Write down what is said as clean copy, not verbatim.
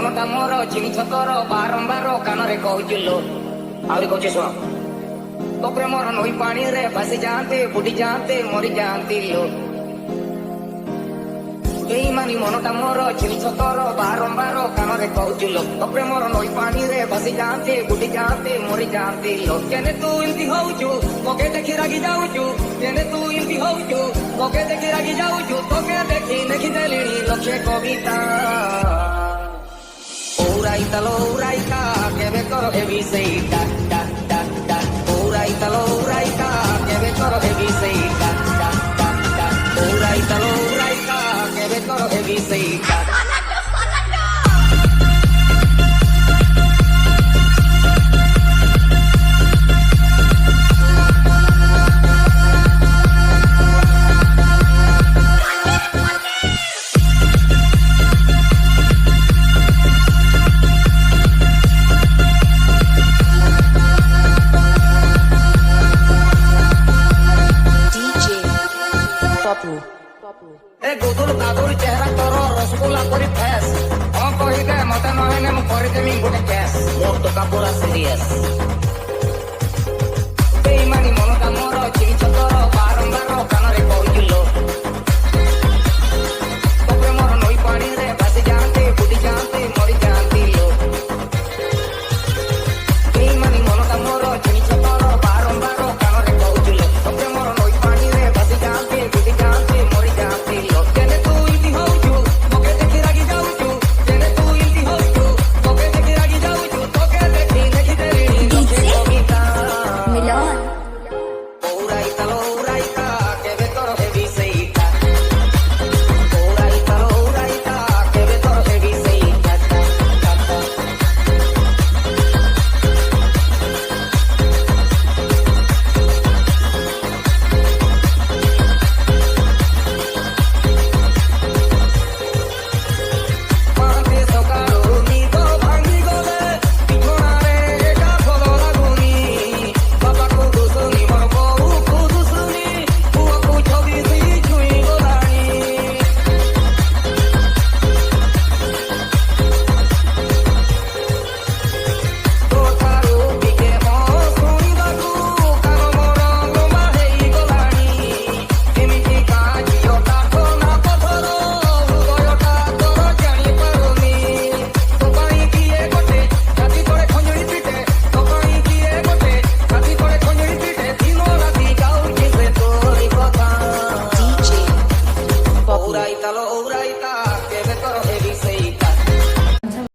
ମନଟା ମୋର ଚିହ୍ନିଛ ତୋର ବାରମ୍ବାର କାନରେ କହୁଥିଲୁ ଆହୁରି କହୁଛି ଶୁଣ ତୋ ପ୍ରେମର ନଈ ପାଣିରେ ଭାସି ଯାଆନ୍ତି ବୁଡି ଯାଆନ୍ତି ମରି ଯାଆନ୍ତି ଲୋ ବେଇମାନି ମନଟା ମୋର ଚିହ୍ନିଛ ତୋର ବାରମ୍ବାର କାନରେ କହୁଥିଲୁ ତୋ ପ୍ରେମର ନଈ ପାଣିରେ ଭାସି ଯାଆନ୍ତି ବୁଡି ଯାଆନ୍ତି ମରି ଯାଆନ୍ତି ଲୋ କେନେ ତୁ ଏମିତି ହଉଛୁ ମକେ ଦେଖି ରାଗି ଯାଉଛୁ କେନେ ତୁ ଏମିତି ହଉଛୁ ମକେ ଦେଖି ରାଗି ଯାଉଛୁ ତୋକେ ଦେଖି ଲେଖିଦେଲିଣି ଲକ୍ଷେ କବିତା Uraita, କେବେ କର ହେବି ସେଇଟା ଟା ଟା ଟା Uraita, କେବେ କର ହେବି ସେଇଟା ଟା ଟା ଟା Uraita, କେବେ କର ହେବି ସେଇଟା গোদুল কাদুর চেহারা তোর রসগোল্লা করি ফেস কহিদে মতে নহেনে মু করিদেমি গোটে ক্যাশ মোর তো কাপড়া সিরিয়াস